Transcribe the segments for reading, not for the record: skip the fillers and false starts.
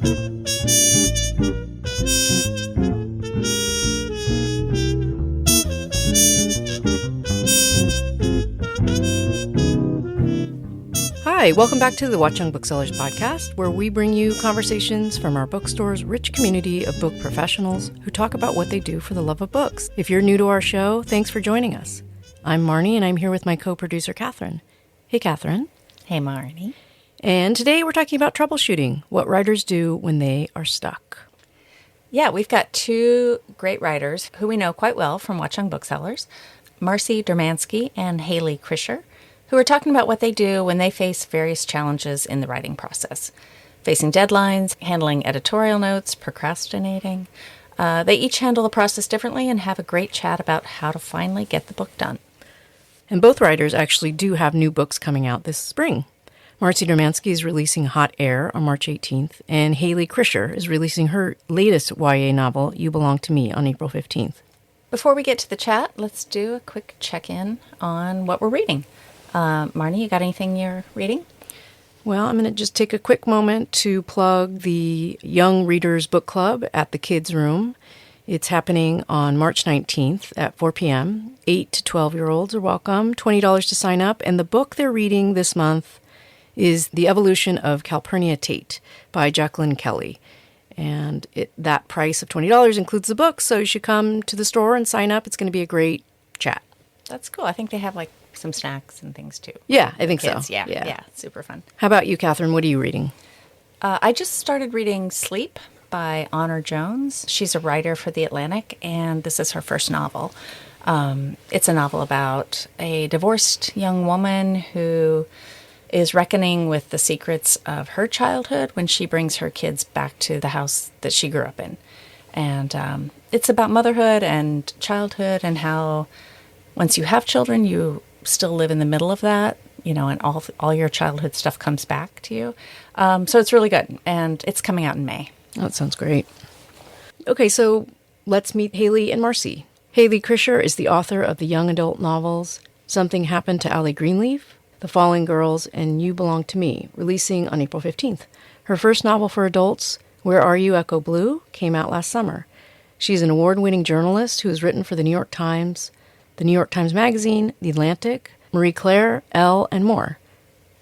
Hi, welcome back to the Watchung Booksellers Podcast, where we bring you conversations from our bookstore's rich community of book professionals who talk about what they do for the love of books. If you're new to our show, thanks for joining us. I'm Marnie, and I'm here with my co-producer, Kathryn. Hey, Kathryn. Hey, Marnie. And today we're talking about troubleshooting, what writers do when they are stuck. Yeah, we've got two great writers who we know quite well from Watchung Booksellers, Marcy Dermansky and Hayley Krischer, who are talking about what they do when they face various challenges in the writing process. Facing deadlines, handling editorial notes, procrastinating. They each handle the process differently and have a great chat about how to finally get the book done. And both writers actually do have new books coming out this spring. Marcy Dermansky is releasing Hot Air on March 18th, and Hayley Krischer is releasing her latest YA novel, You Belong to Me, on April 15th. Before we get to the chat, let's do a quick check-in on what we're reading. Marnie, you got anything you're reading? Well, I'm going to just take a quick moment to plug the Young Readers Book Club at the Kids Room. It's happening on March 19th at 4 p.m. 8 to 12-year-olds are welcome, $20 to sign up. And the book they're reading this month is The Evolution of Calpurnia Tate by Jacqueline Kelly. And that price of $20 includes the book, so you should come to the store and sign up. It's going to be a great chat. That's cool. I think they have some snacks and things too. Yeah, I think Kids. so. Yeah, super fun. How about you, Kathryn? What are you reading? I just started reading Sleep by Honor Jones. She's a writer for The Atlantic, and this is her first novel. It's a novel about a divorced young woman who is reckoning with the secrets of her childhood when she brings her kids back to the house that she grew up in. And it's about motherhood and childhood and how once you have children, you still live in the middle of that, and all your childhood stuff comes back to you. So it's really good, and it's coming out in May. Oh, that sounds great. Okay, so let's meet Hayley and Marcy. Hayley Krischer is the author of the young adult novels Something Happened to Allie Greenleaf, The Falling Girls, and You Belong to Me, releasing on April 15th. Her first novel for adults, Where Are You, Echo Blue, came out last summer. She's an award-winning journalist who has written for the New York Times, the New York Times Magazine, The Atlantic, Marie Claire, Elle, and more.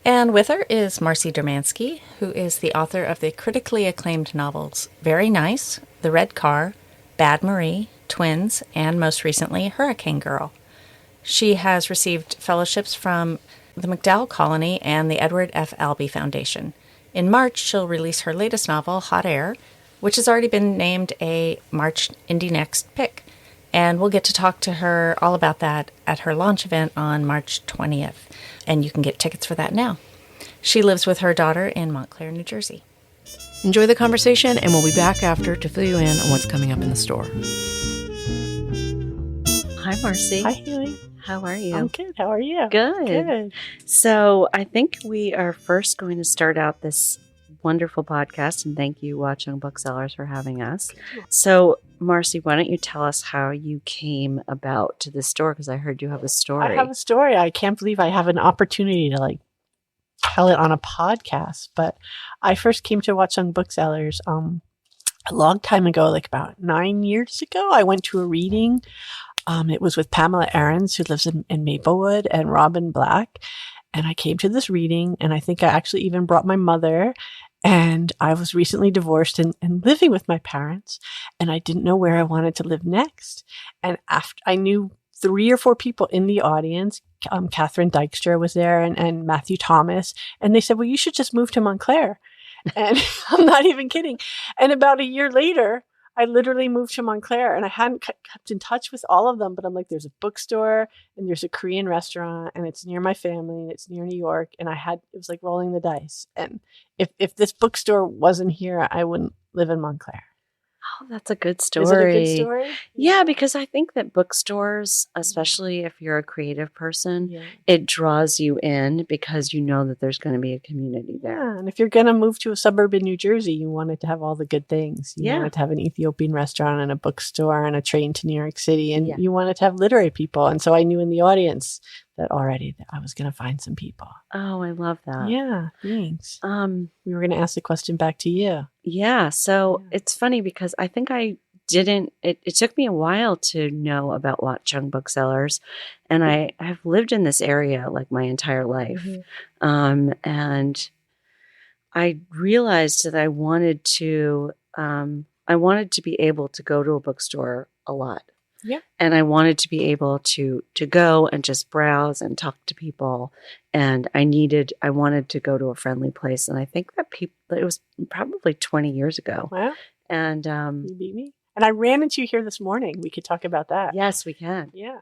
And with her is Marcy Dermansky, who is the author of the critically acclaimed novels Very Nice, The Red Car, Bad Marie, Twins, and most recently, Hurricane Girl. She has received fellowships from the MacDowell Colony and the Edward F. Albee Foundation. In March, she'll release her latest novel, Hot Air, which has already been named a March Indie Next pick. And we'll get to talk to her all about that at her launch event on March 20th. And you can get tickets for that now. She lives with her daughter in Montclair, New Jersey. Enjoy the conversation, and we'll be back after to fill you in on what's coming up in the store. Hi, Marcy. Hi, Hayley. How are you? I'm good. How are you? Good. So I think we are first going to start out this wonderful podcast, and thank you, Watchung Booksellers, for having us. So, Marcy, why don't you tell us how you came about to the store? Because I heard you have a story. I have a story. I can't believe I have an opportunity to tell it on a podcast. But I first came to Watchung Booksellers a long time ago, about 9 years ago. I went to a reading. It was with Pamela Ahrens, who lives in Maplewood, and Robin Black. And I came to this reading, and I think I actually even brought my mother. And I was recently divorced and living with my parents, and I didn't know where I wanted to live next. And after I knew 3 or 4 people in the audience, Catherine Dykstra was there and Matthew Thomas, and they said, well, you should just move to Montclair. And I'm not even kidding. And about a year later, I literally moved to Montclair, and I hadn't kept in touch with all of them, but I'm like, there's a bookstore and there's a Korean restaurant, and it's near my family and it's near New York. And it was like rolling the dice. And if this bookstore wasn't here, I wouldn't live in Montclair. Oh, that's a good story. Is it a good story? Yeah, because I think that bookstores, especially if you're a creative person, it draws you in because you know that there's going to be a community there. Yeah, and if you're going to move to a suburb in New Jersey, you want it to have all the good things. You want it to have an Ethiopian restaurant and a bookstore and a train to New York City, and you want it to have literary people. And so I knew in the audience that already I was going to find some people. Oh, I love that. Yeah, thanks. We were going to ask the question back to you. Yeah. So it's funny because I think I didn't, it took me a while to know about Watchung Booksellers. And I've lived in this area like my entire life. And I realized that I wanted to be able to go to a bookstore a lot. Yeah. And I wanted to be able to go and just browse and talk to people. And I wanted to go to a friendly place. And I think that it was probably 20 years ago. Wow. And you beat me. And I ran into you here this morning. We could talk about that. Yes, we can. Yeah.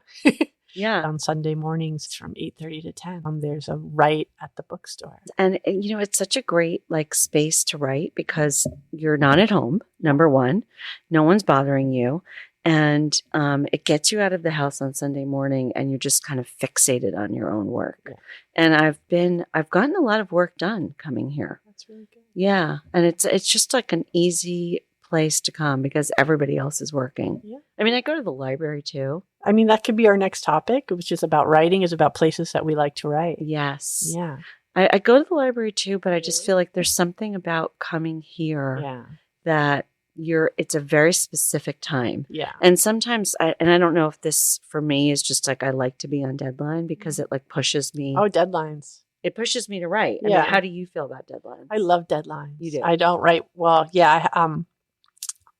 Yeah. On Sunday mornings from 8:30 to 10. There's a write at the bookstore. And it's such a great space to write because you're not at home, number one. No one's bothering you. And it gets you out of the house on Sunday morning and you're just kind of fixated on your own work. Yeah. And I've gotten a lot of work done coming here. That's really good. Yeah. And it's just like an easy place to come because everybody else is working. Yeah. I mean, I go to the library too. I mean, that could be our next topic, which is about writing, is about places that we like to write. Yes. Yeah. I go to the library too, but I just feel like there's something about coming here that it's a very specific time. Yeah. And sometimes I don't know if this for me is just like I like to be on deadline because it like pushes me. Oh, deadlines. It pushes me to write. Yeah. I mean, how do you feel about deadlines? I love deadlines. You do. I don't write well. Yeah.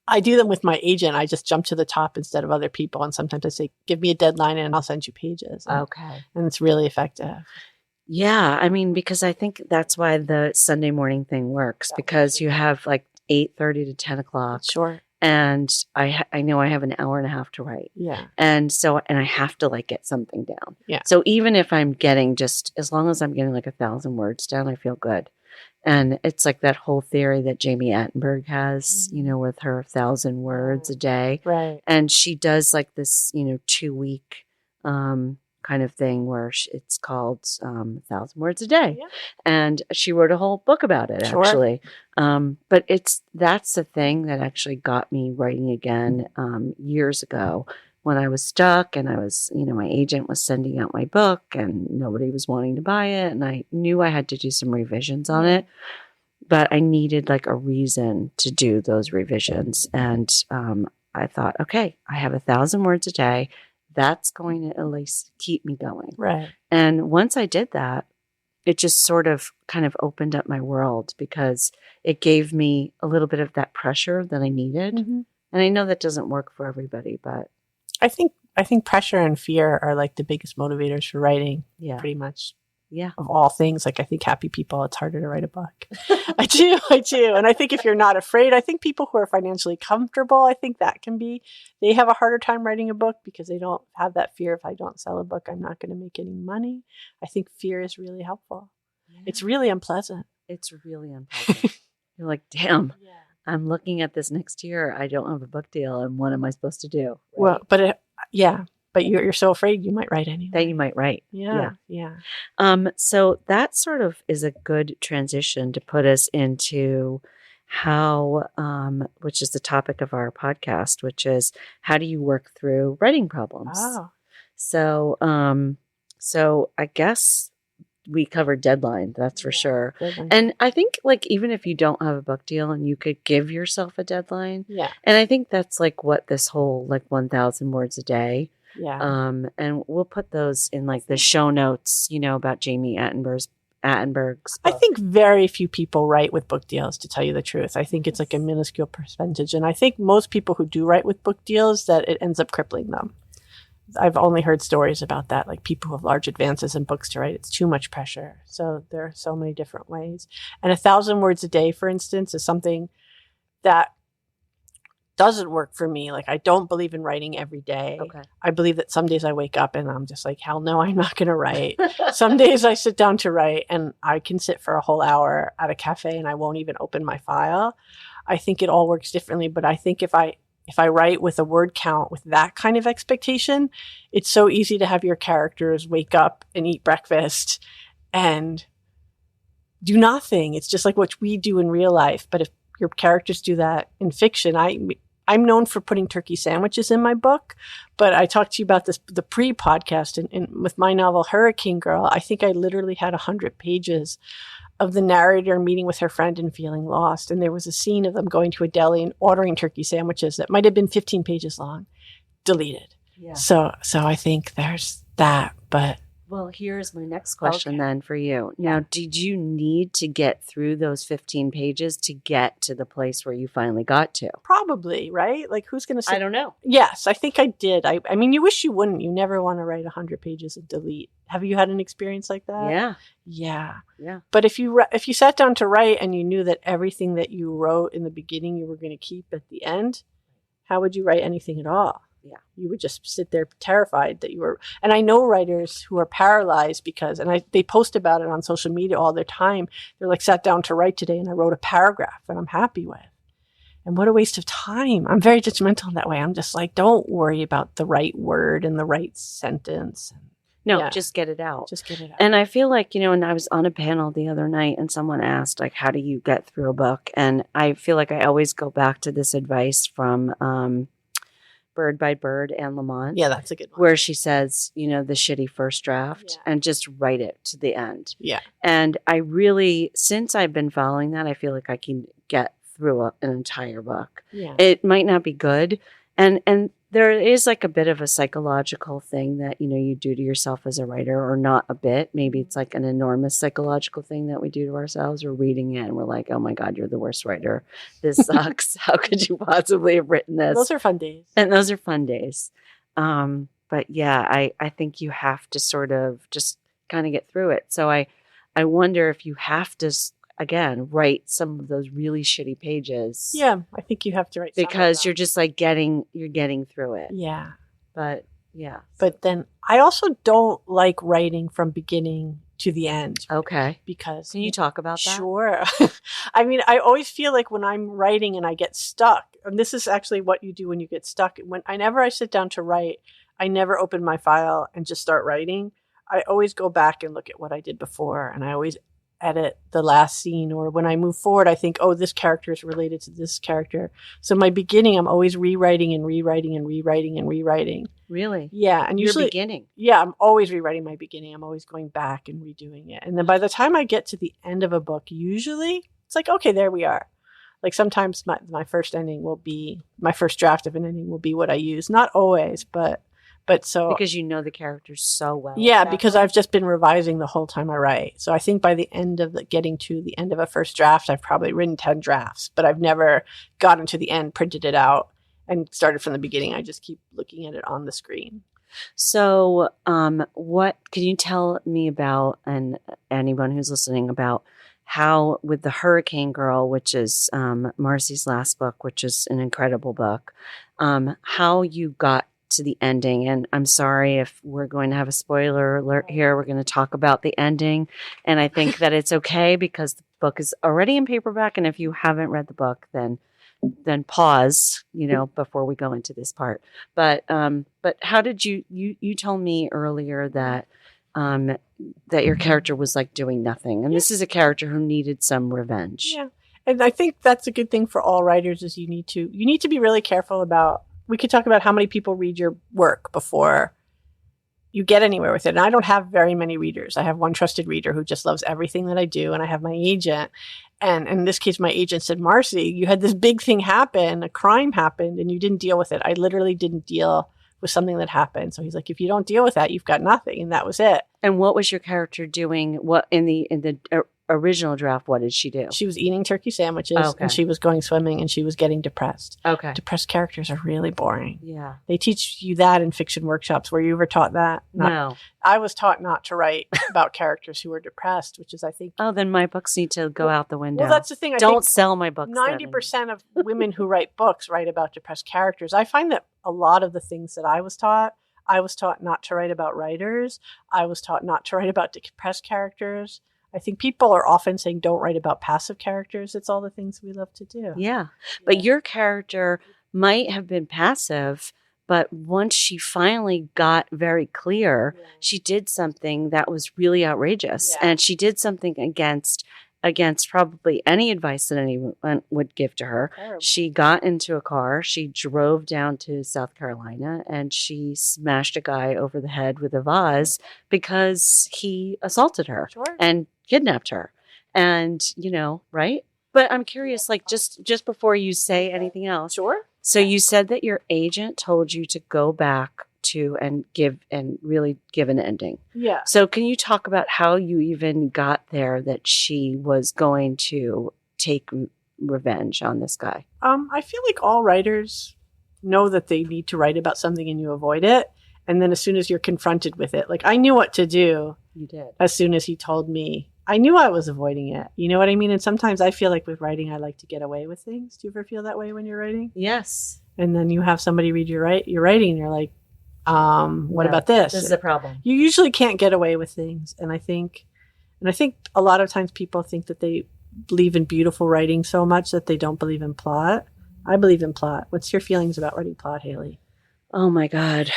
I do them with my agent. I just jump to the top instead of other people. And sometimes I say, give me a deadline and I'll send you pages. Okay. And it's really effective. Yeah. I mean, because I think that's why the Sunday morning thing works because you have like 8:30 to 10 o'clock. Sure. And I know I have an hour and a half to write. Yeah. And I have to like get something down. Yeah. So even if I'm getting as long as I'm getting like 1,000 words down, I feel good. And it's like that whole theory that Jamie Attenberg has, with her 1,000 words a day. Right. And she does like this, 2-week kind of thing where it's called 1,000 words a day. Yeah. And she wrote a whole book about it, actually. But that's the thing that actually got me writing again years ago when I was stuck and I was, my agent was sending out my book and nobody was wanting to buy it. And I knew I had to do some revisions on it, but I needed like a reason to do those revisions. And I thought, okay, I have 1,000 words a day. That's going to at least keep me going. Right. And once I did that, it just sort of kind of opened up my world because it gave me a little bit of that pressure that I needed. Mm-hmm. And I know that doesn't work for everybody, but I think pressure and fear are like the biggest motivators for writing. Yeah. Pretty much. Yeah. Of all things. Like I think happy people, it's harder to write a book. I do. And I think if you're not afraid, I think people who are financially comfortable, I think they have a harder time writing a book because they don't have that fear. If I don't sell a book, I'm not going to make any money. I think fear is really helpful. Yeah. It's really unpleasant. You're like, damn, I'm looking at this next year. I don't have a book deal. And what am I supposed to do? Right? Well, but you're so afraid you might write anyway. That you might write. Yeah. So that sort of is a good transition to put us into how, which is the topic of our podcast, which is how do you work through writing problems? Oh. So I guess we covered deadline, that's for sure. Deadline. And I think like even if you don't have a book deal and you could give yourself a deadline. Yeah. And I think that's like what this whole like 1,000 words a day. Yeah. And we'll put those in like the show notes, about Jamie Attenberg's book. I think very few people write with book deals, to tell you the truth. I think it's like a minuscule percentage. And I think most people who do write with book deals, that it ends up crippling them. I've only heard stories about that, like people who have large advances in books to write. It's too much pressure. So there are so many different ways. And 1,000 words a day, for instance, is something that doesn't work for me. Like I don't believe in writing every day. Okay. I believe that some days I wake up and I'm just like, hell no, I'm not going to write. Some days I sit down to write and I can sit for a whole hour at a cafe and I won't even open my file. I think it all works differently, but I think if I write with a word count with that kind of expectation, it's so easy to have your characters wake up and eat breakfast and do nothing. It's just like what we do in real life. But if your characters do that in fiction, I'm known for putting turkey sandwiches in my book, but I talked to you about this, the pre-podcast, and with my novel, Hurricane Girl, I think I literally had 100 pages of the narrator meeting with her friend and feeling lost. And there was a scene of them going to a deli and ordering turkey sandwiches that might have been 15 pages long, deleted. Yeah. So I think there's that, but. Well, here's my next question then for you. Now, did you need to get through those 15 pages to get to the place where you finally got to? Probably, right? Like, who's going to say? I don't know. Yes, I think I did. I mean, you wish you wouldn't. You never want to write 100 pages and delete. Have you had an experience like that? Yeah. Yeah. But if you sat down to write and you knew that everything that you wrote in the beginning you were going to keep at the end, how would you write anything at all? Yeah. You would just sit there terrified that you were. And I know writers who are paralyzed because, and they post about it on social media all the time. They're like, sat down to write today and I wrote a paragraph that I'm happy with. And what a waste of time. I'm very judgmental in that way. I'm just like, don't worry about the right word and the right sentence. No, just get it out. Just get it out. And I feel like, and I was on a panel the other night and someone asked, like, how do you get through a book? And I feel like I always go back to this advice from Bird by Bird and Lamont. Yeah, that's a good one. Where she says, the shitty first draft and just write it to the end. Yeah. And I really, since I've been following that, I feel like I can get through an entire book. Yeah. It might not be good. And there is like a bit of a psychological thing that, you do to yourself as a writer, or not a bit. Maybe it's like an enormous psychological thing that we do to ourselves. We're reading it and we're like, oh my God, you're the worst writer. This sucks. How could you possibly have written this? Those are fun days. And those are fun days. But yeah, I think you have to sort of just kind of get through it. So I wonder if you have to, again, write some of those really shitty pages. Yeah, I think you have to write because you're just like getting through it. Yeah. But yeah. But then I also don't like writing from beginning to the end. Okay. Because can you talk about that? Sure. I mean, I always feel like when I'm writing and I get stuck, and this is actually what you do when you get stuck. Whenever I sit down to write, I never open my file and just start writing. I always go back and look at what I did before, and I always edit the last scene, or when I move forward, I think, oh, this character is related to this character. So my beginning, I'm always rewriting and rewriting and rewriting and rewriting. Really? Yeah. And your usually, beginning. Yeah, I'm always rewriting my beginning. I'm always going back and redoing it. And then by the time I get to the end of a book, usually it's like, okay, there we are. Like sometimes my first ending will be, my first draft of an ending will be what I use. Not always, but so. Because you know the characters so well. Yeah, because I've just been revising the whole time I write. So I think by the end of getting to the end of a first draft, I've probably written 10 drafts, but I've never gotten to the end, printed it out, and started from the beginning. I just keep looking at it on the screen. So what can you tell me about, and anyone who's listening, about how with the Hurricane Girl, which is Marcy's last book, which is an incredible book, how you got to the ending? And I'm sorry if we're going to have a spoiler alert here. We're going to talk about the ending, and I think that it's okay because the book is already in paperback, and if you haven't read the book, then pause, before we go into this part. But how did you told me earlier that that your character was like doing nothing, and this is a character who needed some revenge. Yeah, and I think that's a good thing for all writers. Is you need to be really careful about. We could talk about how many people read your work before you get anywhere with it. And I don't have very many readers. I have one trusted reader who just loves everything that I do. And I have my agent. And in this case, my agent said, Marcy, you had this big thing happen, a crime happened, and you didn't deal with it. I literally didn't deal with something that happened. So he's like, if you don't deal with that, you've got nothing. And that was it. And what was your character doing? What in the original draft, what did she do? She was eating turkey sandwiches, and she was going swimming, and she was getting depressed. Okay. Depressed characters are really boring. Yeah. They teach you that in fiction workshops. Were you ever taught that? No. I was taught not to write about characters who were depressed, which is, I think... Oh, then my books need to go out the window. Well, that's the thing. Don't sell my books. 90% of women who write books write about depressed characters. I find that a lot of the things that I was taught not to write about writers. I was taught not to write about depressed characters. I think people are often saying don't write about passive characters. It's all the things we love to do. Yeah. But your character might have been passive, but once she finally got very clear, she did something that was really outrageous. Yeah. And she did something against against probably any advice that anyone would give to her. Terrible. She got into a car. She drove down to South Carolina and she smashed a guy over the head with a vase because he assaulted her Sure. and kidnapped her. And, right? But I'm curious, like just before you say anything else. Sure. So you said that your agent told you to go back to and really give an ending. Yeah. So can you talk about how you even got there that she was going to take revenge on this guy? I feel like all writers know that they need to write about something and you avoid it. And then as soon as you're confronted with it, like I knew what to do. You did. As soon as he told me, I knew I was avoiding it. You know what I mean? And sometimes I feel like with writing, I like to get away with things. Do you ever feel that way when you're writing? Yes. And then you have somebody read your writing and you're like, what about this? This is a problem. You usually can't get away with things. And I think a lot of times people think that they believe in beautiful writing so much that they don't believe in plot. I believe in plot. What's your feelings about writing plot, Hayley? Oh my God.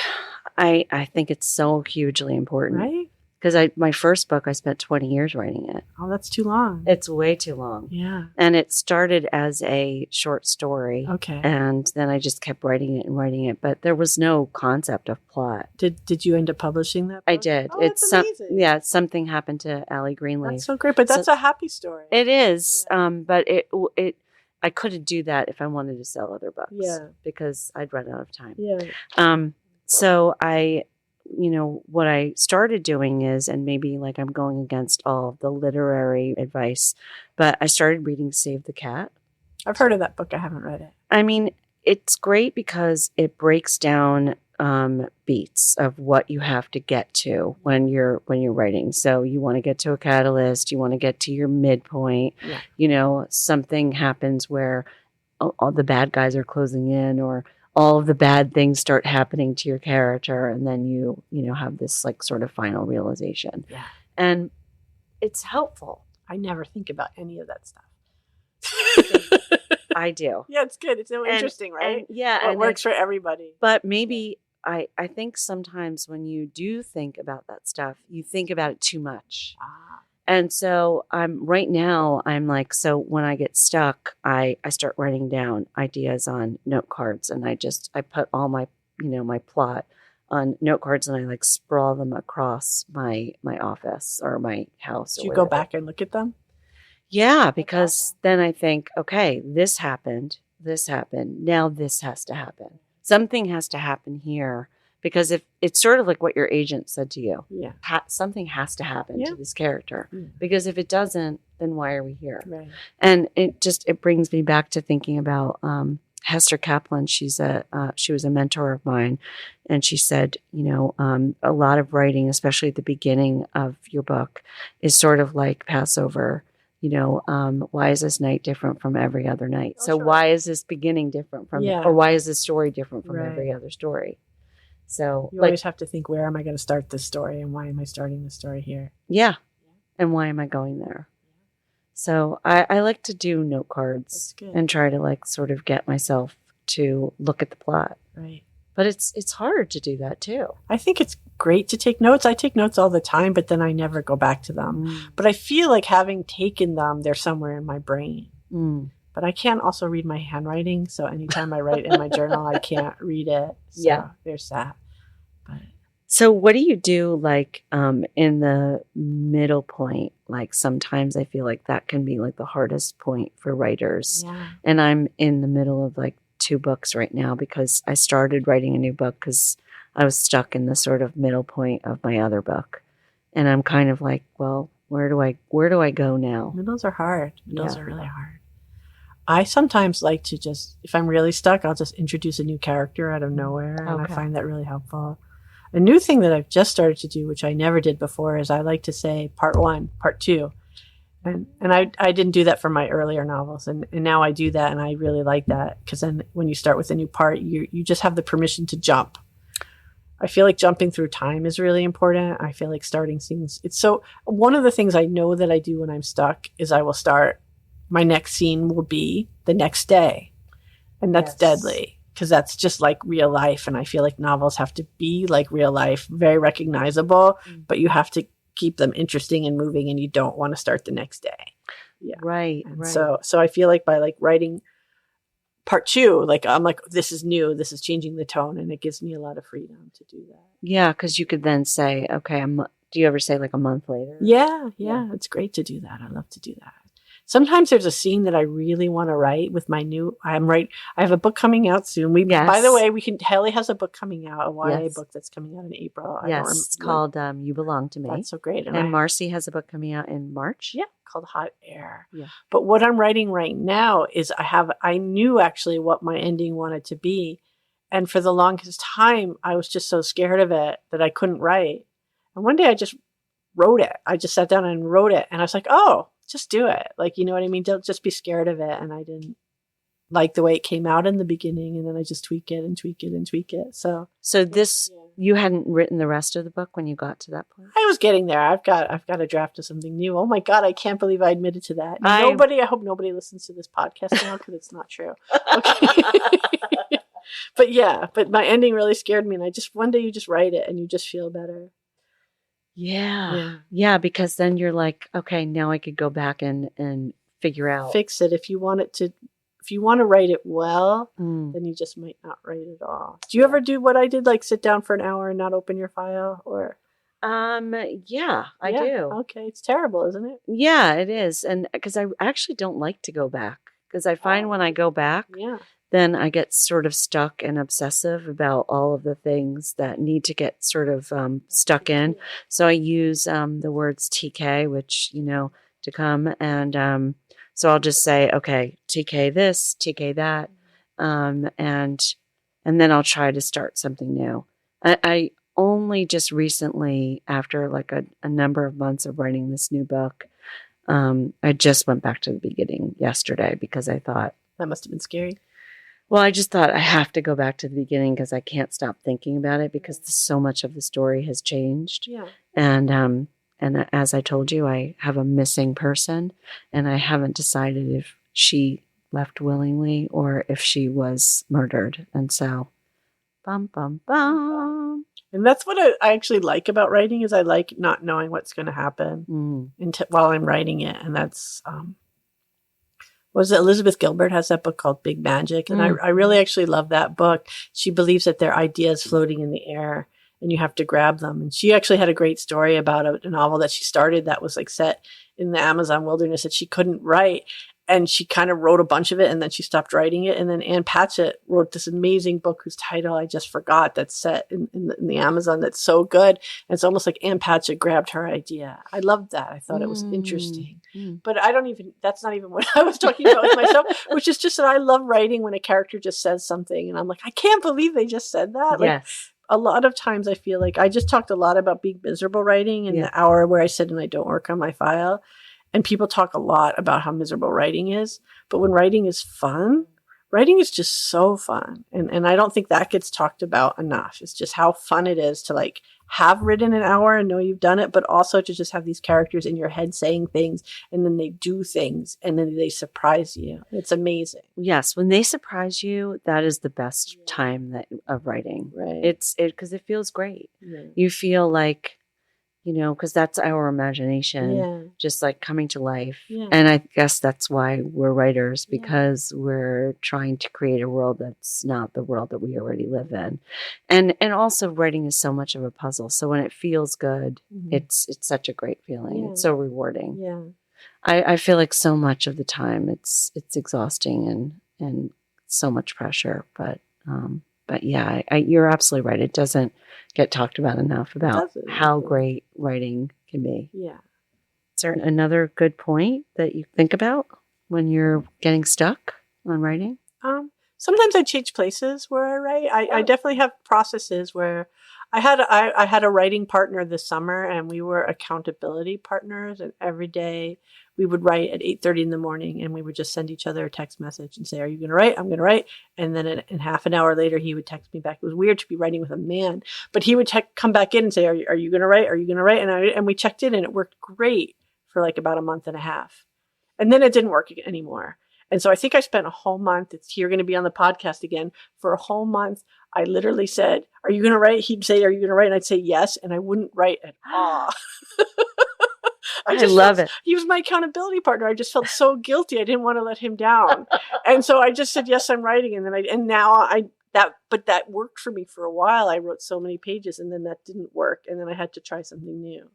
I think it's so hugely important. Right? Because my first book, I spent 20 years writing it. Oh, that's too long. It's way too long. Yeah. And it started as a short story. Okay. And then I just kept writing it. But there was no concept of plot. Did you end up publishing that book? I did. Oh, that's amazing. Something happened to Allie Greenleaf. That's so great. But that's a happy story. It is. Yeah. But I couldn't do that if I wanted to sell other books. Yeah. Because I'd run out of time. Yeah. So what I started doing is, and maybe like I'm going against all the literary advice, but I started reading Save the Cat. I've heard of that book. I haven't read it. I mean, it's great because it breaks down beats of what you have to get to when you're writing. So you want to get to a catalyst, you want to get to your midpoint. Yeah. Something happens where all the bad guys are closing in, or all of the bad things start happening to your character, and then you have this like sort of final realization. Yeah. And it's helpful. I never think about any of that stuff. I do. Yeah, it's good. It's so interesting, right? And it works for everybody. But maybe I think sometimes when you do think about that stuff, you think about it too much. And so I'm like, so when I get stuck, I start writing down ideas on note cards, and I put all my, my plot on note cards, and I like sprawl them across my office or my house. Do you go back and look at them? Yeah, because then I think, okay, this happened. Now this has to happen. Something has to happen here. Because if it's sort of like what your agent said to you, something has to happen to this character. Yeah. Because if it doesn't, then why are we here? Right. And it brings me back to thinking about Hester Kaplan. She was a mentor of mine, and she said, a lot of writing, especially at the beginning of your book, is sort of like Passover. Why is this night different from every other night? So sure. Why is this beginning different from, or why is this story different from every other story? So you always have to think, where am I going to start this story, and why am I starting the story here? Yeah. And why am I going there? So I like to do note cards and try to like sort of get myself to look at the plot. Right. But it's hard to do that too. I think it's great to take notes. I take notes all the time, but then I never go back to them. But I feel like having taken them, they're somewhere in my brain. But I can't also read my handwriting. So anytime I write in my journal, I can't read it. So there's that. So what do you do like in the middle point? Like sometimes I feel like that can be like the hardest point for writers. Yeah. And I'm in the middle of like 2 books right now because I started writing a new book because I was stuck in the sort of middle point of my other book. And I'm kind of like, well, where do I go now? Middles are hard. Middles are really hard. I sometimes like to just, if I'm really stuck, I'll just introduce a new character out of nowhere. And I find that really helpful. A new thing that I've just started to do, which I never did before, is I like to say part 1, part 2. And I didn't do that for my earlier novels. And now I do that, and I really like that. Because then when you start with a new part, you just have the permission to jump. I feel like jumping through time is really important. I feel like starting scenes. One of the things I know that I do when I'm stuck is I will start, my next scene will be the next day. And that's deadly. Because that's just like real life. And I feel like novels have to be like real life, very recognizable, but you have to keep them interesting and moving, and you don't want to start the next day. Yeah. Right. And right. so I feel like by like writing part 2, like I'm like, this is new, this is changing the tone, and it gives me a lot of freedom to do that. Yeah, because you could then say, okay, do you ever say like a month later? Yeah, it's great to do that. I love to do that. Sometimes there's a scene that I really want to write with my new. I have a book coming out soon. By the way, Hayley has a book coming out, a YA book that's coming out in April. Yes, it's called You Belong to Me. That's so great. And Marcy has a book coming out in March. Yeah, called Hot Air. Yeah. But what I'm writing right now is I knew actually what my ending wanted to be, and for the longest time I was just so scared of it that I couldn't write. And one day I just wrote it. I just sat down and wrote it, and I was like, oh. Just do it. Like, you know what I mean? Don't just be scared of it. And I didn't like the way it came out in the beginning. And then I just tweak it and tweak it and tweak it. So you hadn't written the rest of the book when you got to that point? I was getting there. I've got a draft of something new. Oh my God. I can't believe I admitted to that. I hope nobody listens to this podcast now because it's not true. Okay. But my ending really scared me. And one day you just write it and you just feel better. Yeah, because then you're like, okay, now I could go back and figure out. Fix it. If you want to write it well, then you just might not write it all. Do you ever do what I did, like sit down for an hour and not open your file? Or yeah, I do. Okay, it's terrible, isn't it? Yeah, it is. And because I actually don't like to go back, because I find when I go back, then I get sort of stuck and obsessive about all of the things that need to get sort of stuck in. So I use the words TK, which, to come. And so I'll just say, okay, TK this, TK that. And then I'll try to start something new. I only just recently, after like a number of months of writing this new book, I just went back to the beginning yesterday because I thought. That must have been scary. Well, I just thought I have to go back to the beginning because I can't stop thinking about it because so much of the story has changed. Yeah. And as I told you, I have a missing person, and I haven't decided if she left willingly or if she was murdered. And so, bum, bum, bum. And that's what I actually like about writing is I like not knowing what's going to happen while I'm writing it. And that's... Elizabeth Gilbert has that book called Big Magic. And I really actually love that book. She believes that there are ideas floating in the air and you have to grab them. And she actually had a great story about a novel that she started that was like set in the Amazon wilderness that she couldn't write. And she kind of wrote a bunch of it and then she stopped writing it. And then Ann Patchett wrote this amazing book whose title I just forgot that's set in the Amazon that's so good. And it's almost like Ann Patchett grabbed her idea. I loved that. I thought it was interesting. But that's not even what I was talking about with myself, which is just that I love writing when a character just says something. And I'm like, I can't believe they just said that. Yes. A lot of times I feel like I just talked a lot about being miserable writing in the hour where I sit and I don't work on my file. And people talk a lot about how miserable writing is. But when writing is fun, writing is just so fun. And I don't think that gets talked about enough. It's just how fun it is to like have written an hour and know you've done it, but also to just have these characters in your head saying things and then they do things and then they surprise you. It's amazing. Yes. When they surprise you, that is the best time of writing. Right. It's because it feels great. Yeah. You feel like, because that's our imagination, just like coming to life. Yeah. And I guess that's why we're writers, because we're trying to create a world that's not the world that we already live in. And also writing is so much of a puzzle. So when it feels good, it's such a great feeling. Yeah. It's so rewarding. Yeah. I feel like so much of the time it's exhausting and so much pressure, but yeah, you're absolutely right. It doesn't get talked about enough about how great writing can be. Yeah. Is there another good point that you think about when you're getting stuck on writing? Sometimes I change places where I write. I definitely have processes where I had a writing partner this summer and we were accountability partners, and every day we would write at 8:30 in the morning and we would just send each other a text message and say, are you going to write? I'm going to write. And then in half an hour later, he would text me back. It was weird to be writing with a man, but he would come back in and say, are you going to write? Are you going to write? And we checked in and it worked great for like about a month and a half. And then it didn't work anymore. And so I think I spent a whole month, you're going to be on the podcast again, for a whole month. I literally said, are you going to write? He'd say, are you going to write? And I'd say yes. And I wouldn't write at all. I love it. He was my accountability partner. I just felt so guilty. I didn't want to let him down. And so I just said, yes, I'm writing. And that worked for me for a while. I wrote so many pages and then that didn't work. And then I had to try something new.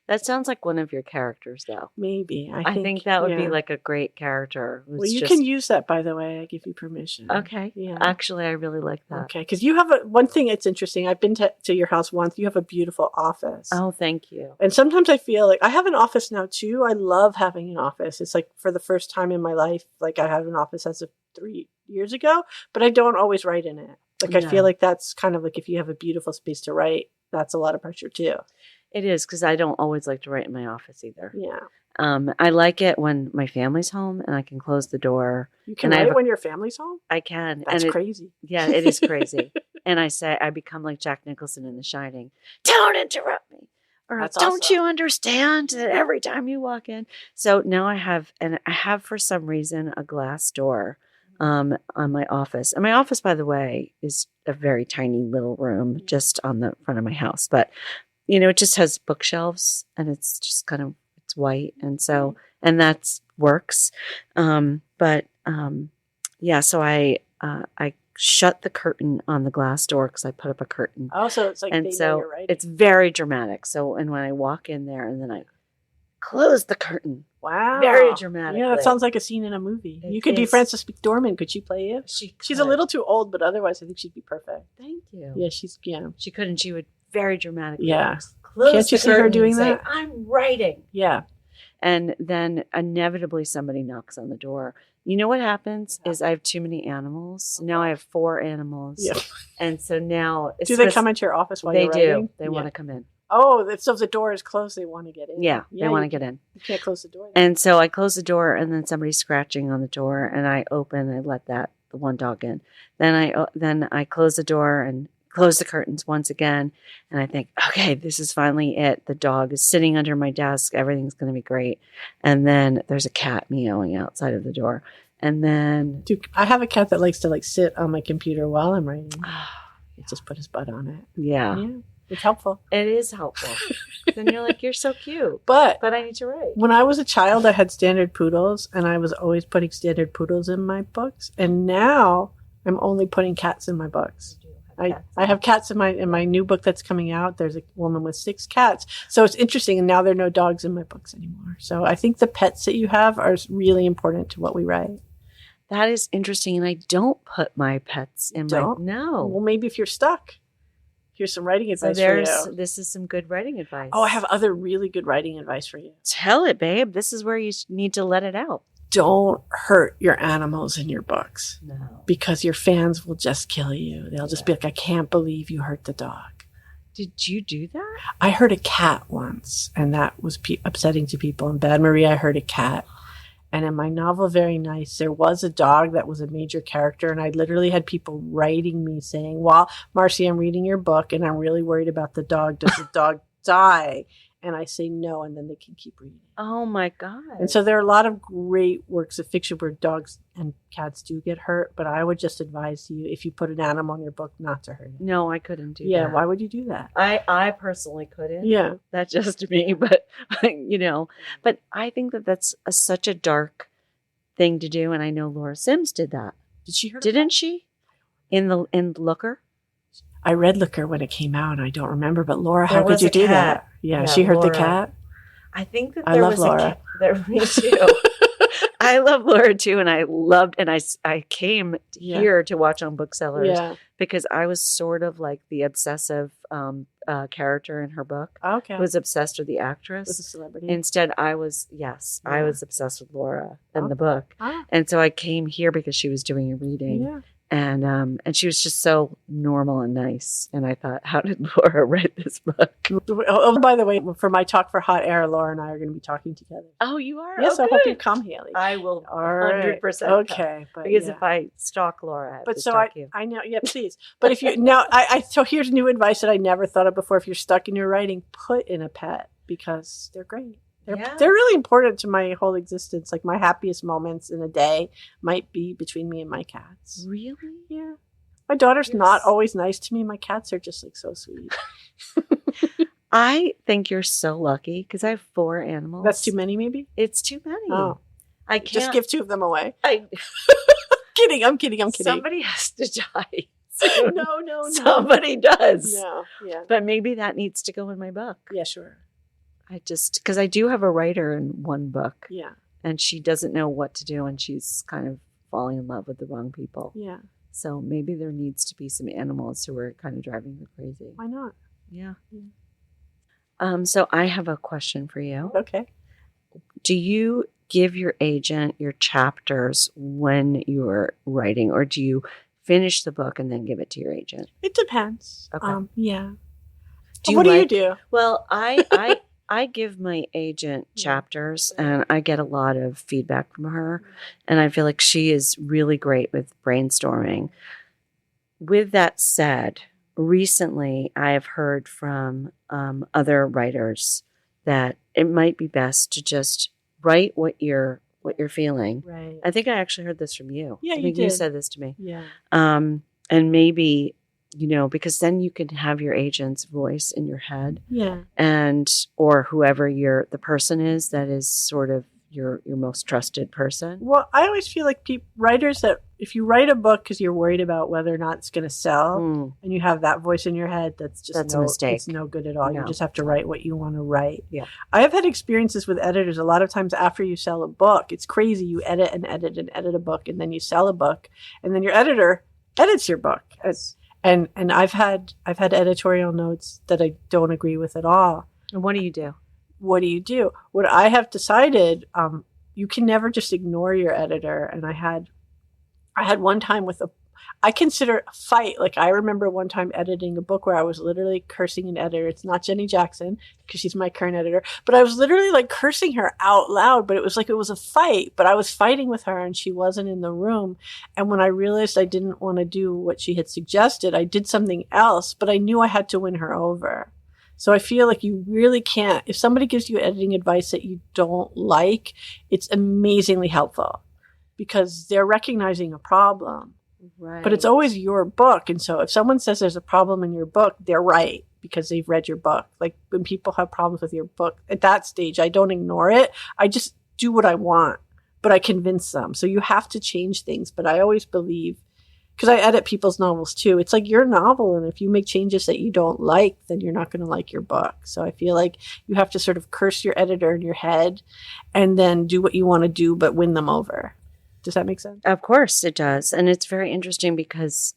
That sounds like one of your characters, though. Maybe. I think that would be like a great character. Well, you can use that, by the way. I give you permission. Okay. Yeah. Actually, I really like that. Okay. Because you have one thing that's interesting. I've been to your house once. You have a beautiful office. Oh, thank you. And sometimes I feel like I have an office now, too. I love having an office. It's like for the first time in my life, like I have an office as of 3 years ago, but I don't always write in it. Like, I feel like that's kind of like if you have a beautiful space to write, that's a lot of pressure too. It is, because I don't always like to write in my office either. Yeah. I like it when my family's home and I can close the door. You can write when your family's home? I can. That's crazy. Yeah, it is crazy. And I become like Jack Nicholson in The Shining. Don't interrupt me. Or That's don't awesome. you understand that every time you walk in? So now I have for some reason a glass door on my office. And my office, by the way, is a very tiny little room just on the front of my house. But, it just has bookshelves and it's just it's white. And so, and that works. So I shut the curtain on the glass door because I put up a curtain. Oh, so it's like, and so you're writing. it's very dramatic. So, and when I walk in there and then I close the curtain. Wow. Very dramatic. Yeah, that sounds like a scene in a movie. You could be Frances McDormand. Could she play you? She's a little too old, but otherwise I think she'd be perfect. Thank you. Yeah, She could, and she would very dramatically. Yeah. Close Can't you see her doing that? I'm writing. Yeah. And then inevitably somebody knocks on the door. You know what happens is I have too many animals. Now I have 4 animals. Yeah. And so now... Do they come into your office while you're writing? They do. They want to come in. Oh, so if the door is closed, they want to get in. Yeah, they want to get in. You can't close the door. Then. And so I close the door, and then somebody's scratching on the door, and I open and let the one dog in. Then I close the door and close the curtains once again, and I think, okay, this is finally it. The dog is sitting under my desk. Everything's going to be great. And then there's a cat meowing outside of the door. And then... I have a cat that likes to sit on my computer while I'm writing. He just put his butt on it. Yeah. It's helpful. It is helpful. Then you're like, you're so cute. But I need to write. When I was a child, I had standard poodles, and I was always putting standard poodles in my books. And now I'm only putting cats in my books. I have cats in my new book that's coming out. There's a woman with 6 cats. So it's interesting. And now there are no dogs in my books anymore. So I think the pets that you have are really important to what we write. That is interesting. And I don't put my pets in my... No. Well, maybe if you're stuck. Here's some writing advice for you. This is some good writing advice. Oh, I have other really good writing advice for you. Tell it, babe. This is where you need to let it out. Don't hurt your animals in your books. No. Because your fans will just kill you. They'll just be like, I can't believe you hurt the dog. Did you do that? I hurt a cat once, and that was upsetting to people. In Bad Marie, I hurt a cat. And in my novel, Very Nice, there was a dog that was a major character. And I literally had people writing me saying, well, Marcy, I'm reading your book and I'm really worried about the dog. Does the dog die? And I say no, and then they can keep reading. Oh, my God. And so there are a lot of great works of fiction where dogs and cats do get hurt. But I would just advise you, if you put an animal in your book, not to hurt it. No, I couldn't do that. Yeah, why would you do that? I personally couldn't. Yeah. That's just me. But, but I think that's such a dark thing to do. And I know Laura Sims did that. Did she hurt? Didn't she? In Looker? I read Looker when it came out. I don't remember. But Laura, how could you do that? Yeah, she hurt the cat. I think that I love Laura. Me too. I love Laura too, and I came here to Watchung Booksellers because I was sort of like the obsessive character in her book. Okay, I was obsessed with the actress. With the celebrity. Instead, I was obsessed with Laura in the book, and so I came here because she was doing a reading. Yeah. And she was just so normal and nice. And I thought, how did Laura write this book? Oh, by the way, for my talk for Hot Air, Laura and I are going to be talking together. Oh, you are? Yes, I hope you come, Hayley. I will 100%. Okay. But because if I stalk Laura, I have to stalk you. I know. Yeah, please. But if you so here's new advice that I never thought of before. If you're stuck in your writing, put in a pet because they're great. They're really important to my whole existence. Like my happiest moments in a day might be between me and my cats. Really? Yeah. My daughter's not always nice to me. My cats are just like so sweet. I think you're so lucky because I have 4 animals. That's too many, maybe? It's too many. Oh. I can't. Just give 2 of them away. I'm kidding. Somebody has to die. soon. No. Somebody does. No, yeah. But maybe that needs to go in my book. Yeah, sure. Because I do have a writer in one book. Yeah. And she doesn't know what to do, and she's kind of falling in love with the wrong people. Yeah. So maybe there needs to be some animals who are kind of driving her crazy. Why not? Yeah. So I have a question for you. Okay. Do you give your agent your chapters when you're writing, or do you finish the book and then give it to your agent? It depends. Okay. Yeah. What do you do? Well, I give my agent chapters, and I get a lot of feedback from her, and I feel like she is really great with brainstorming. With that said, recently I have heard from other writers that it might be best to just write what you're feeling. Right. I think I actually heard this from you. Yeah, I think you you did. said this to me. Yeah. And maybe, because then you can have your agent's voice in your head, Yeah. or whoever the person is that is sort of your most trusted person. Well, I always feel like writers that if you write a book because you're worried about whether or not it's going to sell, and you have that voice in your head, that's a mistake. It's no good at all. No. You just have to write what you want to write. Yeah. I have had experiences with editors a lot of times after you sell a book. It's crazy. You edit and edit and edit a book, and then you sell a book, and then your editor edits your book. And I've had editorial notes that I don't agree with at all. And what do you do? What do? What I have decided, you can never just ignore your editor. And I had one time I consider a fight. Like I remember one time editing a book where I was literally cursing an editor. It's not Jenny Jackson because she's my current editor, but I was literally like cursing her out loud, but it was like, it was a fight, but I was fighting with her and she wasn't in the room. And when I realized I didn't want to do what she had suggested, I did something else, but I knew I had to win her over. So I feel like you really can't, if somebody gives you editing advice that you don't like, it's amazingly helpful because they're recognizing a problem. Right. But it's always your book. And so if someone says there's a problem in your book, they're right because they've read your book. Like when people have problems with your book, at that stage, I don't ignore it. I just do what I want, but I convince them. So you have to change things. But I always believe, because I edit people's novels too, it's like your novel. And if you make changes that you don't like, then you're not going to like your book. So I feel like you have to sort of curse your editor in your head and then do what you want to do, but win them over. Does that make sense? Of course it does. And it's very interesting because,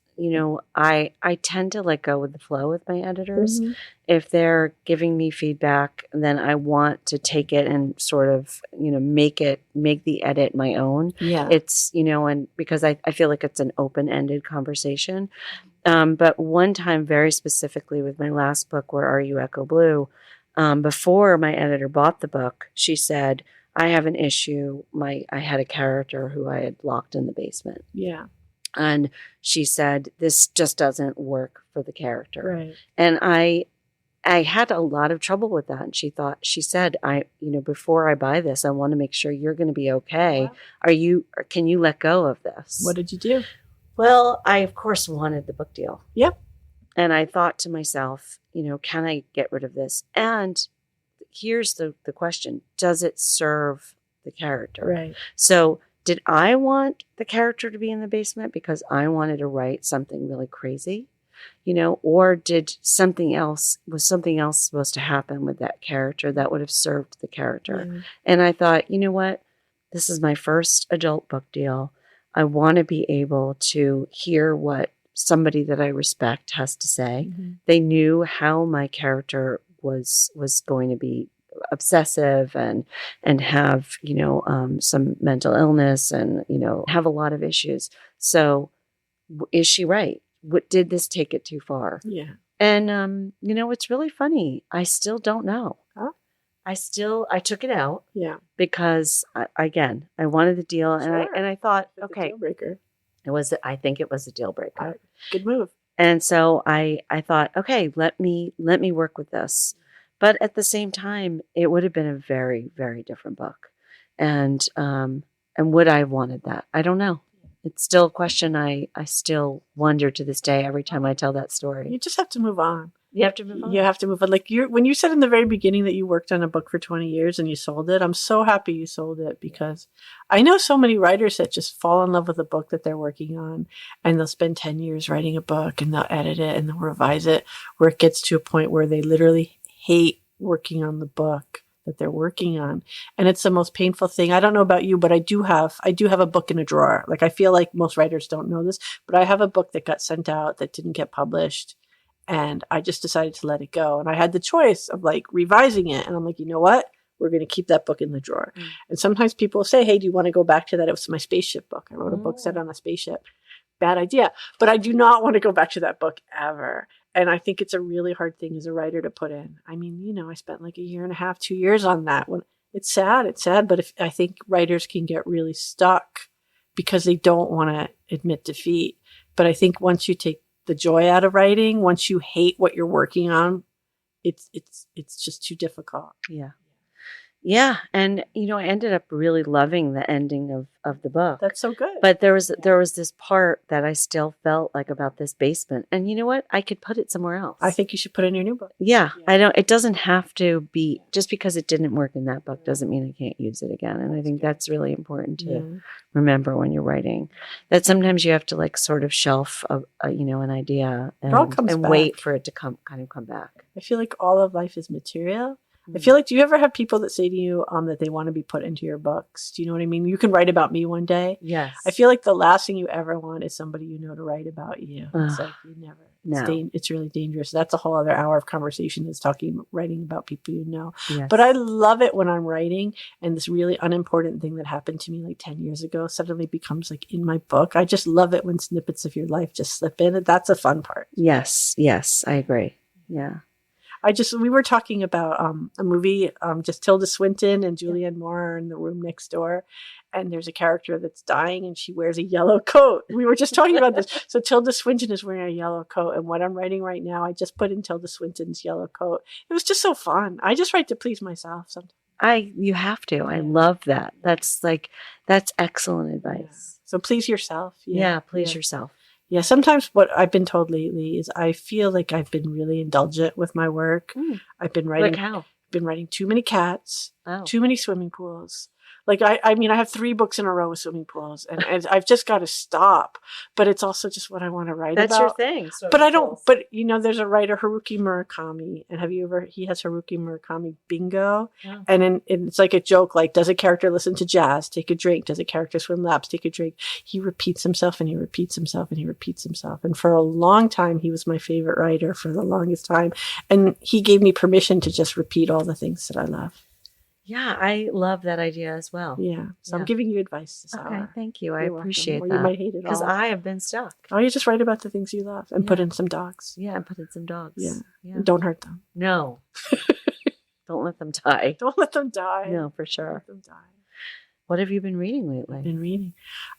I tend to let go with the flow with my editors. Mm-hmm. If they're giving me feedback, then I want to take it and sort of, make the edit my own. Yeah. It's, and because I feel like it's an open-ended conversation. But one time very specifically with my last book, Where Are You, Echo Blue, before my editor bought the book, she said, I have an issue. I had a character who I had locked in the basement. Yeah. And she said, this just doesn't work for the character. Right. And I had a lot of trouble with that. And she said, before I buy this, I want to make sure you're going to be okay. Wow. Can you let go of this? What did you do? Well, I of course wanted the book deal. Yep. And I thought to myself, can I get rid of this? And here's the question. Does it serve the character? Right. So did I want the character to be in the basement because I wanted to write something really crazy, or was something else supposed to happen with that character that would have served the character? Yeah. And I thought, you know what? This is my first adult book deal. I want to be able to hear what somebody that I respect has to say. Mm-hmm. They knew how my character was going to be obsessive and have, some mental illness and, have a lot of issues. So is she right? Did this take it too far? Yeah. And, it's really funny. I still don't know. Huh? I took it out. Yeah. Because I wanted the deal. Sure. And I thought, It's a okay, deal breaker. I think it was a deal breaker. Good move. And so I thought, okay, let me work with this. But at the same time, it would have been a very, very different book. And would I have wanted that? I don't know. It's still a question I still wonder to this day every time I tell that story. You just have to move on. You have to move on. You have to move on. Like when you said in the very beginning that you worked on a book for 20 years and you sold it, I'm so happy you sold it, because I know so many writers that just fall in love with a book that they're working on, and they'll spend 10 years writing a book, and they'll edit it and they'll revise it, where it gets to a point where they literally hate working on the book that they're working on. And it's the most painful thing. I don't know about you, but I do have a book in a drawer. Like, I feel like most writers don't know this, but I have a book that got sent out that didn't get published. And I just decided to let it go. And I had the choice of like revising it. And I'm like, you know what? We're going to keep that book in the drawer. Mm. And sometimes people say, hey, do you want to go back to that? It was my spaceship book. I wrote a book set on a spaceship. Bad idea. But I do not want to go back to that book ever. And I think it's a really hard thing as a writer to put in. I mean, I spent like 1.5 years, 2 years on that one. It's sad. But I think writers can get really stuck because they don't want to admit defeat. But I think once you take the joy out of writing, once you hate what you're working on, it's just too difficult. Yeah. Yeah. And, I ended up really loving the ending of the book. That's so good. But there was this part that I still felt like about this basement. And you know what? I could put it somewhere else. I think you should put it in your new book. Yeah. It doesn't have to be, just because it didn't work in that book doesn't mean I can't use it again. And I think that's really important to remember when you're writing, that sometimes you have to like sort of shelf an idea and wait for it to come back. I feel like all of life is material. I feel like, do you ever have people that say to you that they want to be put into your books? Do you know what I mean? You can write about me one day. Yes. I feel like the last thing you ever want is somebody to write about you. It's like you never. No. It's really dangerous. That's a whole other hour of conversation is writing about people you know. Yes. But I love it when I'm writing and this really unimportant thing that happened to me like 10 years ago suddenly becomes like in my book. I just love it when snippets of your life just slip in. That's a fun part. Yes, I agree. Yeah. We were talking about a movie, just Tilda Swinton and Julianne Moore are in the room next door. And there's a character that's dying and she wears a yellow coat. We were just talking about this. So Tilda Swinton is wearing a yellow coat. And what I'm writing right now, I just put in Tilda Swinton's yellow coat. It was just so fun. I just write to please myself sometimes. You have to. I love that. That's excellent advice. Yeah. So please yourself. Yeah, please yourself. Yeah, sometimes what I've been told lately is I feel like I've been really indulgent with my work. I've been writing. Like how? Been writing too many cats, too many swimming pools. Like I mean, I have 3 books in a row with swimming pools, and I've just got to stop. But it's also just what I want to write about. That's your thing. But I don't. But there's a writer, Haruki Murakami, and he has Haruki Murakami bingo, and it's like a joke. Like, does a character listen to jazz? Take a drink. Does a character swim laps? Take a drink. He repeats himself, and he repeats himself, and he repeats himself. And for a long time, he was my favorite writer for the longest time, and he gave me permission to just repeat all the things that I love. Yeah, I love that idea as well. Yeah. So I'm giving you advice this hour. Okay, thank you. I appreciate that. Or you might hate it because I have been stuck. Oh, you just write about the things you love and put in some dogs. Yeah, and put in some dogs. Yeah. And don't hurt them. No. Don't let them die. Don't let them die. No, for sure. Don't let them die. What have you been reading lately?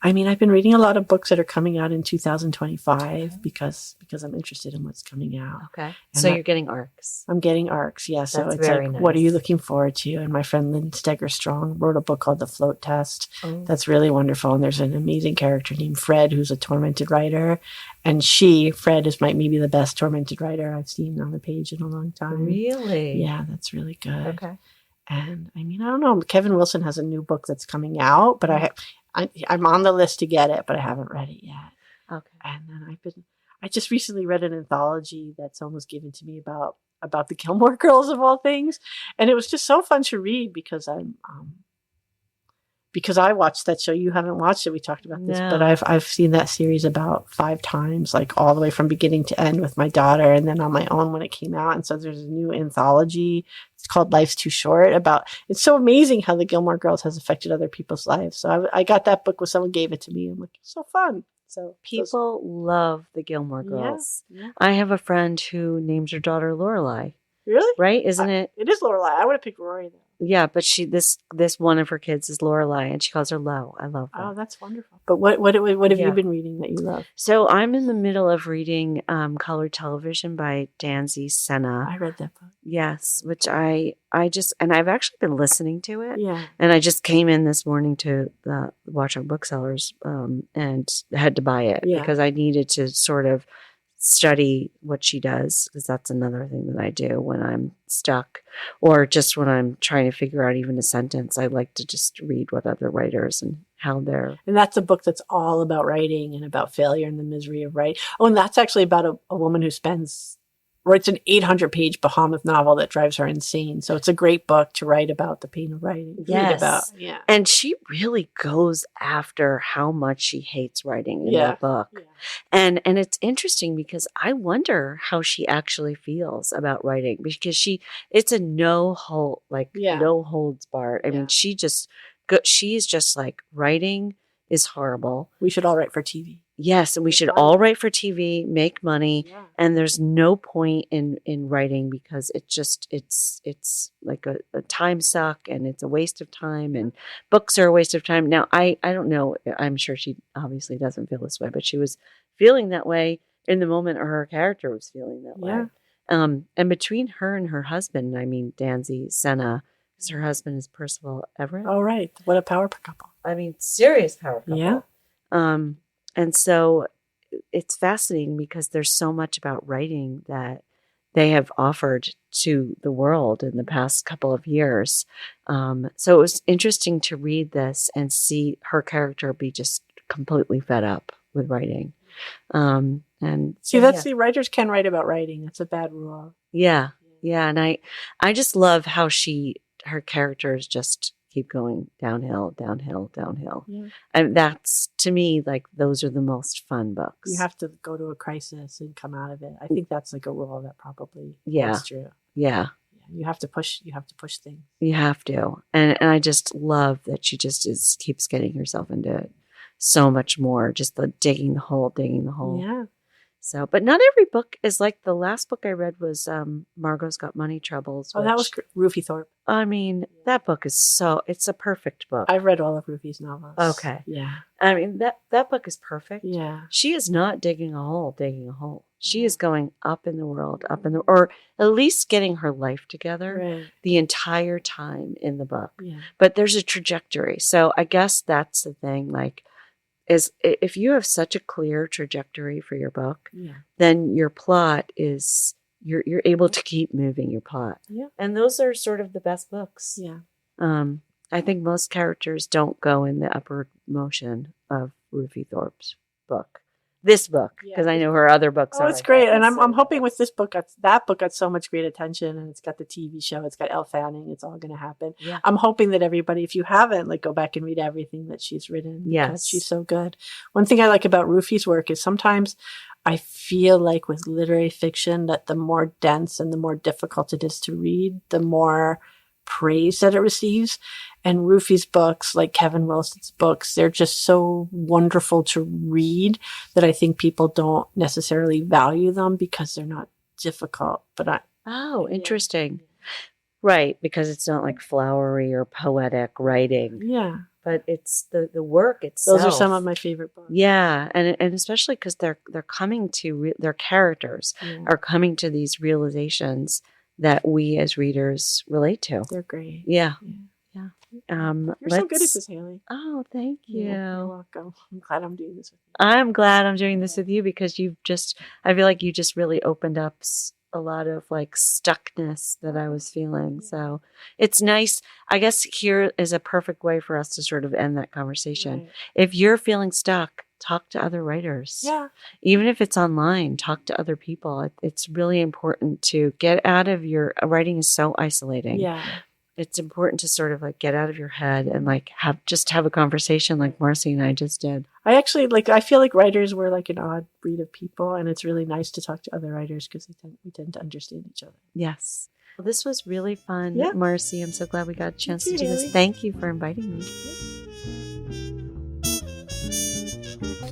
I've been reading a lot of books that are coming out in 2025 because I'm interested in what's coming out. Okay. So you're getting arcs. I'm getting arcs, yeah. So That's it's very like, nice. What are you looking forward to? And my friend Lynn Steger-Strong wrote a book called The Float Test. Oh. That's really wonderful. And there's an amazing character named Fred who's a tormented writer. And Fred is maybe the best tormented writer I've seen on the page in a long time. Really? Yeah, that's really good. Okay. And I don't know. Kevin Wilson has a new book that's coming out, but I'm on the list to get it, but I haven't read it yet. Okay. And then I just recently read an anthology that someone was given to me about the Gilmore Girls of all things, and it was just so fun to read because because I watched that show. You haven't watched it. We talked about this, but I've seen that series about 5 times, like all the way from beginning to end with my daughter, and then on my own when it came out. And so there's a new anthology. It's called Life's Too Short. It's so amazing how the Gilmore Girls has affected other people's lives. So I got that book when someone gave it to me. I'm like, it's so fun. So people love the Gilmore Girls. Yeah. I have a friend who names her daughter Lorelai. Really? Right? Isn't it? It is Lorelai. I would have picked Rory though. Yeah, but this one of her kids is Lorelai, and she calls her Lo. I love that. Oh, that's wonderful. But what have you been reading that you love? So I'm in the middle of reading Colored Television by Danzy Senna. I read that book. Yes, which I just, and I've actually been listening to it. Yeah. And I just came in this morning to the Watchung Booksellers and had to buy it because I needed to sort of study what she does, because that's another thing that I do when I'm stuck, or just when I'm trying to figure out even a sentence. I like to just read what other writers and how they're. And that's a book that's all about writing and about failure and the misery of writing. Oh, and that's actually about a woman who writes an 800-page behemoth novel that drives her insane. So it's a great book to write about the pain of writing. Yes. Yeah. And she really goes after how much she hates writing in that book. Yeah. And it's interesting because I wonder how she actually feels about writing, because it's a no holds barred. I mean, she's just like, writing is horrible. We should all write for TV. Yes, and we should all write for TV, make money, and there's no point in writing, because it's like a time suck, and it's a waste of time, and books are a waste of time. Now, I don't know, I'm sure she obviously doesn't feel this way, but she was feeling that way in the moment, or her character was feeling that way. And between her and her husband, I mean, Danzy Senna, because her husband is Percival Everett. Oh, right. What a power couple. I mean, serious power couple. Yeah. And so it's fascinating because there's so much about writing that they have offered to the world in the past couple of years. So it was interesting to read this and see her character be just completely fed up with writing. And see, the writers can write about writing. That's a bad rule. Yeah. And I just love how her characters just keep going downhill. Yeah. And that's, to me, like, those are the most fun books. You have to go to a crisis and come out of it. I think that's like a rule that probably is true. Yeah. You have to push things. You have to. And I just love that she just keeps getting herself into it so much more. Just the digging the hole. Yeah. So, but not every book is like the last book I read was Margot's Got Money Troubles. That was Rufy Thorpe. I mean, that book is it's a perfect book. I've read all of Rufy's novels. Okay. Yeah. I mean, that book is perfect. Yeah. She is not digging a hole. She is going up in the world, or at least getting her life together the entire time in the book. Yeah. But there's a trajectory. So I guess that's the thing, like, is if you have such a clear trajectory for your book, then your plot is, you're able to keep moving your plot. Yeah. And those are sort of the best books. Yeah. I think most characters don't go in the upward motion of Rufy Thorpe's book. This book, because I know her other books are. Oh, it's great. And I'm hoping with this book, that book got so much great attention, and it's got the TV show, it's got Elle Fanning, it's all going to happen. Yeah. I'm hoping that everybody, if you haven't, like, go back and read everything that she's written. Yes. She's so good. One thing I like about Rufy's work is sometimes I feel like with literary fiction that the more dense and the more difficult it is to read, the more praise that it receives. And Rufy's books, like Kevin Wilson's books, they're just so wonderful to read that I think people don't necessarily value them because they're not difficult. But interesting. Right, because it's not like flowery or poetic writing. Yeah. But it's the work itself. Those are some of my favorite books. Yeah, and especially because they're coming to their characters are coming to these realizations that we as readers relate to. They're great. Yeah. You're so good at this, Hayley. Oh, thank you. You're welcome. I'm glad I'm doing this with you. I'm glad I'm doing this with you because I feel like you just really opened up a lot of like stuckness that I was feeling. So it's nice. I guess here is a perfect way for us to sort of end that conversation. Right. If you're feeling stuck, talk to other writers. Yeah. Even if it's online, talk to other people. It's really important to get out of writing is so isolating. Yeah. It's important to sort of like get out of your head and like have a conversation like Marcy and I just did. I feel like writers were like an odd breed of people, and it's really nice to talk to other writers because we tend to understand each other. Yes. Well, this was really fun, yeah. Marcy. I'm so glad we got a chance to do this. Thank you for inviting me.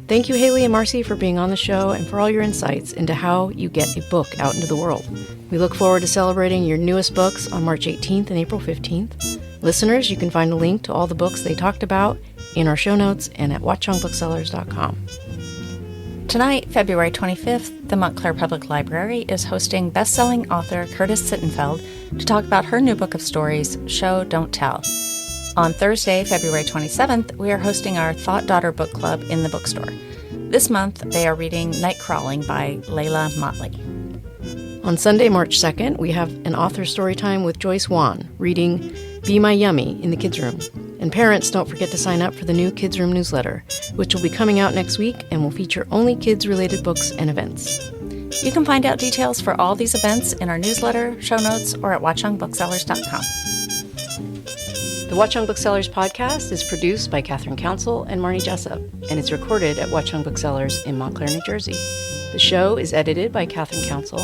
Thank you, Hayley and Marcy, for being on the show and for all your insights into how you get a book out into the world. We look forward to celebrating your newest books on March 18th and April 15th. Listeners, you can find a link to all the books they talked about in our show notes and at watchungbooksellers.com. Tonight, February 25th, the Montclair Public Library is hosting best-selling author Curtis Sittenfeld to talk about her new book of stories, Show, Don't Tell. On Thursday, February 27th, we are hosting our Thought Daughter Book Club in the bookstore. This month, they are reading Night Crawling by Layla Motley. On Sunday, March 2nd, we have an author story time with Joyce Wan, reading Be My Yummy in the Kids Room. And parents, don't forget to sign up for the new Kids Room newsletter, which will be coming out next week and will feature only kids-related books and events. You can find out details for all these events in our newsletter, show notes, or at watchungbooksellers.com. The Watchung Booksellers Podcast is produced by Kathryn Counsell and Marnie Jessup, and is recorded at Watchung Booksellers in Montclair, New Jersey. The show is edited by Kathryn Counsell,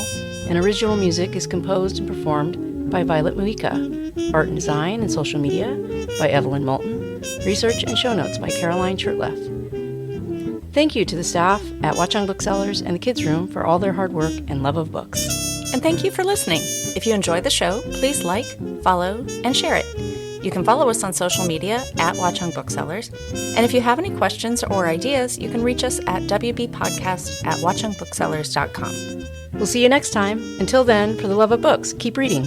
and original music is composed and performed by Violet Mujica. Art and design and social media by Evelyn Moulton. Research and show notes by Caroline Shurtleff. Thank you to the staff at Watchung Booksellers and the Kids Room for all their hard work and love of books. And thank you for listening. If you enjoyed the show, please like, follow, and share it. You can follow us on social media at Watchung Booksellers. And if you have any questions or ideas, you can reach us at wbpodcast@watchungbooksellers.com. We'll see you next time. Until then, for the love of books, keep reading.